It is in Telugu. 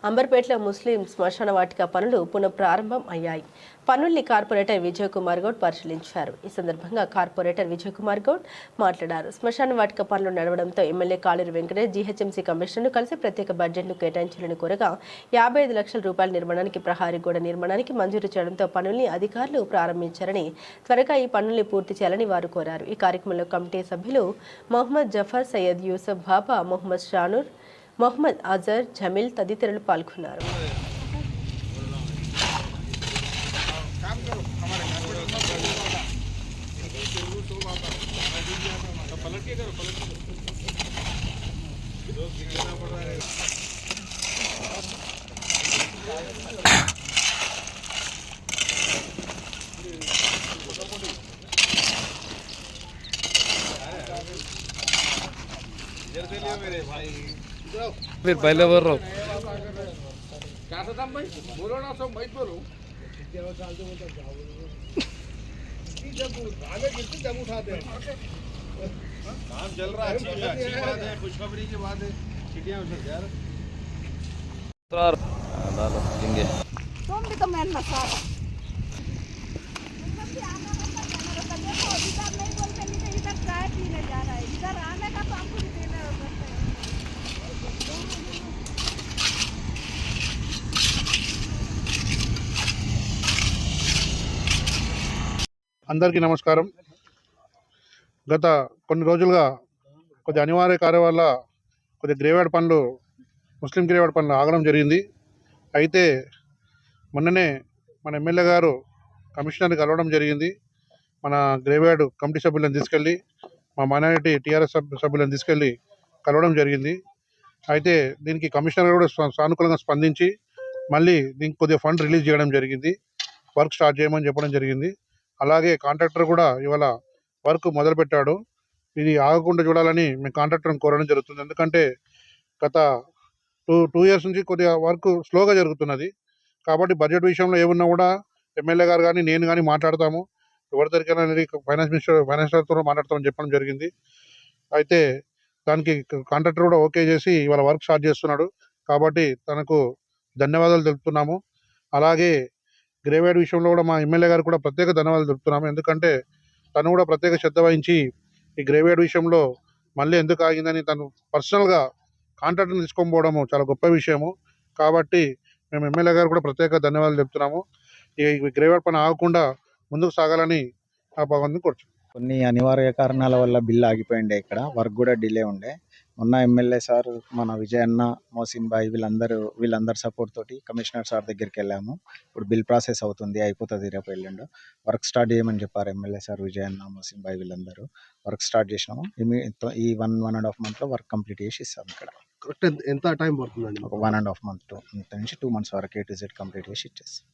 అంబర్పేటలో ముస్లిం శ్మశాన వాటిక పనులు పునఃప్రారంభం అయ్యాయి. పనుల్ని కార్పొరేటర్ విజయ్ కుమార్ గౌడ్ పరిశీలించారు. ఈ సందర్భంగా కార్పొరేటర్ విజయ్ కుమార్ గౌడ్ మాట్లాడారు. శ్మశాన వాటిక పనులు నడవడంతో ఎమ్మెల్యే కాళూరి వెంకటేష్ జీహెచ్ఎంసీ కమిషనర్ను కలిసి ప్రత్యేక బడ్జెట్ను కేటాయించాలని కోరగా 55 లక్షల రూపాయల నిర్మాణానికి ప్రహారీ గోడ నిర్మాణానికి మంజూరు చేయడంతో పనుల్ని అధికారులు ప్రారంభించారని, త్వరగా ఈ పనుల్ని పూర్తి చేయాలని వారు కోరారు. ఈ కార్యక్రమంలో కమిటీ సభ్యులు మొహమ్మద్ జఫర్, సయ్యద్ యూసఫ్ బాబా, మొహమ్మద్ షానూర్, మొహమ్మద్ అజర్, జమీల్ తదితరులు పాల్గొన్నారు. फिर पहले बोल रहा हूँ बोलो ना सब मत बोलो जब उठाते हैं काम चल रहा है, अच्छी बात है, खुशखबरी की बात है। चिड़िया यार तुम भी तो मैं नशा नहीं बोलते, इधर चाय पीने जा रहा है, इधर आने का तो हमको देना होता है। అందరికీ నమస్కారం. గత కొన్ని రోజులుగా కొద్ది అనివార్య కార్యం వల్ల కొద్ది గ్రేవ్యార్డ్ పనులు, ముస్లిం గ్రేవ్యార్డ్ పనులు ఆగడం జరిగింది. అయితే మొన్ననే మన ఎమ్మెల్యే గారు కమిషనర్ని కలవడం జరిగింది. మన గ్రేవ్యార్డ్ కమిటీ సభ్యులను తీసుకెళ్ళి, మా మైనారిటీ టీఆర్ఎస్ సభ్యులను తీసుకెళ్ళి కలవడం జరిగింది. అయితే దీనికి కమిషనర్ కూడా సానుకూలంగా స్పందించి మళ్ళీ దీనికి కొద్దిగా ఫండ్ రిలీజ్ చేయడం జరిగింది. వర్క్ స్టార్ట్ చేయమని చెప్పడం జరిగింది. అలాగే కాంట్రాక్టర్ కూడా ఇవాళ వర్క్ మొదలుపెట్టాడు. ఇది ఆగకుండా చూడాలని మేము కాంట్రాక్టర్ని కోరడం జరుగుతుంది. ఎందుకంటే గత టూ ఇయర్స్ నుంచి కొద్దిగా వర్క్ స్లోగా జరుగుతున్నది. కాబట్టి బడ్జెట్ విషయంలో ఏమున్నా కూడా ఎమ్మెల్యే గారు కానీ నేను కానీ మాట్లాడతాము. ఎవరి దగ్గర అనేది ఫైనాన్షియర్తో మాట్లాడతామని చెప్పడం జరిగింది. అయితే దానికి కాంట్రాక్టర్ కూడా ఓకే చేసి ఇవాళ వర్క్ స్టార్ట్ చేస్తున్నాడు. కాబట్టి తనకు ధన్యవాదాలు తెలుపుతున్నాము. అలాగే గ్రేవ్యార్డ్ విషయంలో కూడా మా ఎమ్మెల్యే గారు కూడా ప్రత్యేక ధన్యవాదాలు తెలుపుతున్నాము. ఎందుకంటే తను కూడా ప్రత్యేక శ్రద్ధ వహించి ఈ గ్రేవ్యార్డ్ విషయంలో మళ్ళీ ఎందుకు ఆగిందని తను పర్సనల్గా కాంట్రాక్ట్ని తీసుకొని పోవడము చాలా గొప్ప విషయము. కాబట్టి మేము ఎమ్మెల్యే గారు కూడా ప్రత్యేక ధన్యవాదాలు చెప్తున్నాము. ఈ గ్రేవ్యార్డ్ పని ఆగకుండా ముందుకు సాగాలని ఆ భగవంతుని కోరుచున్నాం. కొన్ని అనివార్య కారణాల వల్ల బిల్లు ఆగిపోయిండే, ఇక్కడ వర్క్ కూడా డిలే ఉండే. మొన్న ఎమ్మెల్యే సార్, మన విజయన్న, మోసిన్ భాయ్ వీళ్ళందరి సపోర్ట్ తోటి కమిషనర్ సార్ దగ్గరికి వెళ్ళాము. ఇప్పుడు బిల్ ప్రాసెస్ అవుతుంది, అయిపోతుంది రేపు ఎల్లుండి. వర్క్ స్టార్ట్ చేయమని చెప్పారు ఎమ్మెల్యే సార్, విజయన్న, మోసిన్ భాయ్ వీళ్ళందరూ వర్క్ స్టార్ట్ చేసినాము. ఈ 1.5 monthలో వర్క్ కంప్లీట్ చేసి ఇస్తాం. ఇక్కడ కరెక్ట్ ఎంత టైం పడుతుందండి? ఒక 1.5 month నుంచి 2 months వరకు A to Z కంప్లీట్ చేసి ఇచ్చేస్తాం.